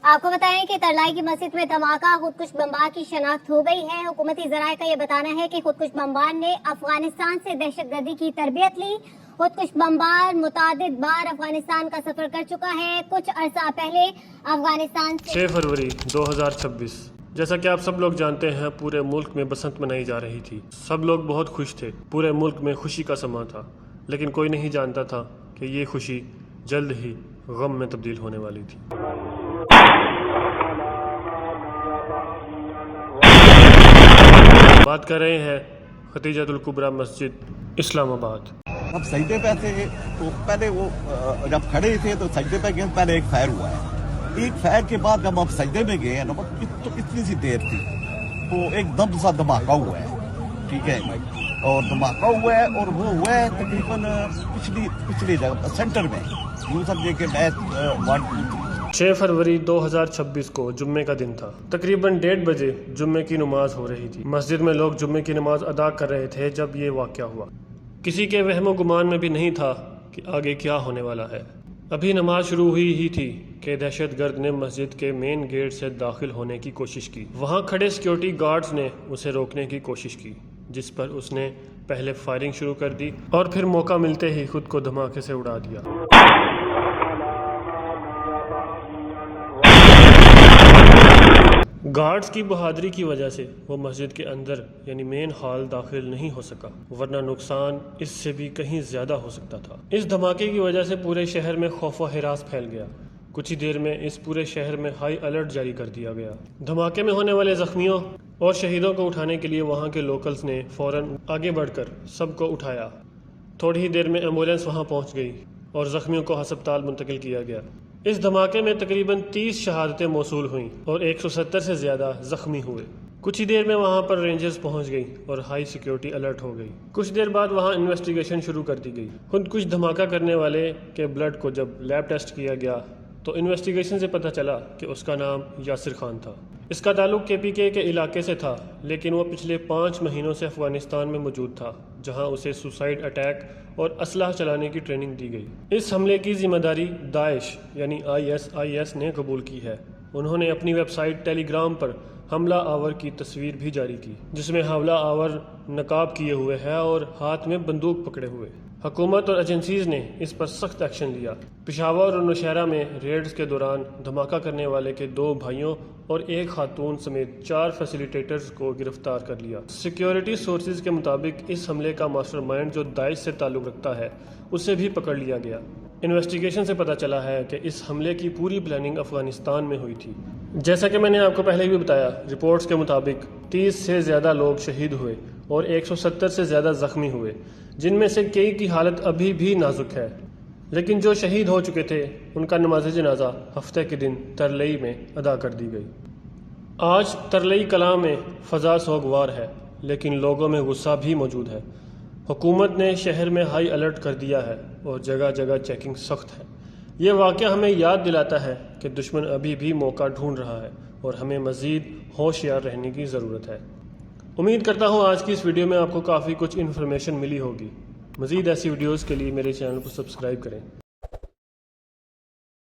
आपको बताएं कि तरलाई की मस्जिद में धमाका, खुदकुश बमबार की शनाख्त हो गई है। हुकूमती जराये का ये बताना है कि खुदकुश बमबार ने अफगानिस्तान से दहशतगर्दी की तरबियत ली। खुदकुश बमबार मुतादिद बार अफगानिस्तान का सफर कर चुका है। कुछ अरसा पहले अफगानिस्तान से 6 फरवरी 2026। जैसा कि आप सब लोग जानते हैं, पूरे मुल्क में बसंत मनाई जा रही थी। सब लोग बहुत खुश थे, पूरे मुल्क में खुशी का समा था। लेकिन कोई नहीं जानता था कि ये खुशी जल्द ही गम में तब्दील होने वाली थी। बात कर रहे हैं खतीजतुल कुबरा मस्जिद इस्लामाबाद। अब सजदे पे थे तो पहले वो जब खड़े थे तो सजदे पे गए, पहले एक फायर हुआ है। एक फायर के बाद जब आप सजदे में गए ना, तो कितनी सी देर थी तो एकदम सा धमाका हुआ है, ठीक है, और धमाका हुआ है और वो हुआ है तकरीबन पिछली जगह सेंटर में, यूँ समझे कि मैच 6 फरवरी 2026 को जुम्मे का दिन था। तकरीबन 1:30 बजे जुम्मे की नमाज हो रही थी। मस्जिद में लोग जुम्मे की नमाज अदा कर रहे थे जब ये वाक़या हुआ। किसी के वहमो गुमान में भी नहीं था कि आगे क्या होने वाला है। अभी नमाज शुरू हुई ही थी कि दहशतगर्द ने मस्जिद के मेन गेट से दाखिल होने की कोशिश की। वहाँ खड़े सिक्योरिटी गार्ड्स ने उसे रोकने की कोशिश की, जिस पर उसने पहले फायरिंग शुरू कर दी और फिर मौका मिलते ही खुद को धमाके से उड़ा दिया। गार्ड्स की बहादुरी की वजह से वो मस्जिद के अंदर यानी मेन हॉल दाखिल नहीं हो सका, वरना नुकसान इससे भी कहीं ज़्यादा हो सकता था। इस धमाके की वजह से पूरे शहर में खौफ व हिरास फैल गया। कुछ ही देर में इस पूरे शहर में हाई अलर्ट जारी कर दिया गया। धमाके में होने वाले जख्मियों और शहीदों को उठाने के लिए वहाँ के लोकल्स ने फ़ौरन आगे बढ़कर सबको उठाया। थोड़ी ही देर में एम्बुलेंस वहाँ पहुँच गई और ज़ख्मियों को अस्पताल मुंतकिल किया गया। इस धमाके में तकरीबन 30 शहादतें मौसूल हुईं और 170 से ज़्यादा ज़ख्मी हुए। कुछ ही देर में वहाँ पर रेंजर्स पहुँच गई और हाई सिक्योरिटी अलर्ट हो गई। कुछ देर बाद वहाँ इन्वेस्टिगेशन शुरू कर दी गई। खुद कुछ धमाका करने वाले के ब्लड को जब लैब टेस्ट किया गया तो इन्वेस्टिगेशन से पता चला कि उसका नाम यासिर खान था। इसका ताल्लुक KPK के इलाके से था, लेकिन वो पिछले 5 महीनों से अफगानिस्तान में मौजूद था, जहां उसे सुसाइड अटैक और असलहा चलाने की ट्रेनिंग दी गई। इस हमले की जिम्मेदारी दाइश यानी ISIS ने कबूल की है। उन्होंने अपनी वेबसाइट टेलीग्राम पर हमला आवर की तस्वीर भी जारी की, जिसमें हमला आवर नकाब किए हुए है और हाथ में बंदूक पकड़े हुए। हुकूमत और एजेंसीज ने इस पर सख्त एक्शन लिया। पेशावर और नौशहरा में रेड्स के दौरान धमाका करने वाले के 2 भाइयों और 1 खातून समेत 4 फैसिलिटेटर्स को गिरफ्तार कर लिया। सिक्योरिटी सोर्सेज के मुताबिक इस हमले का मास्टरमाइंड जो दाइश से ताल्लुक़ रखता है उसे भी पकड़ लिया गया। इन्वेस्टिगेशन से पता चला है कि इस हमले की पूरी प्लानिंग अफगानिस्तान में हुई थी। जैसा कि मैंने आपको पहले भी बताया, रिपोर्ट्स के मुताबिक 30 से ज़्यादा लोग शहीद हुए और 170 से ज़्यादा ज़ख्मी हुए, जिनमें से कई की हालत अभी भी नाजुक है। लेकिन जो शहीद हो चुके थे उनका नमाज जनाजा हफ्ते के दिन तरलई में अदा कर दी गई। आज तरलई कलां में फ़ज़ा सोगवार है, लेकिन लोगों में गुस्सा भी मौजूद है। हुकूमत ने शहर में हाई अलर्ट कर दिया है और जगह जगह चेकिंग सख्त है। ये वाक़या हमें याद दिलाता है कि दुश्मन अभी भी मौका ढूंढ रहा है और हमें मज़ीद होशियार रहने की ज़रूरत है। उम्मीद करता हूँ आज की इस वीडियो में आपको काफ़ी कुछ इन्फॉर्मेशन मिली होगी। मज़ीद ऐसी वीडियोज़ के लिए मेरे चैनल को सब्सक्राइब करें।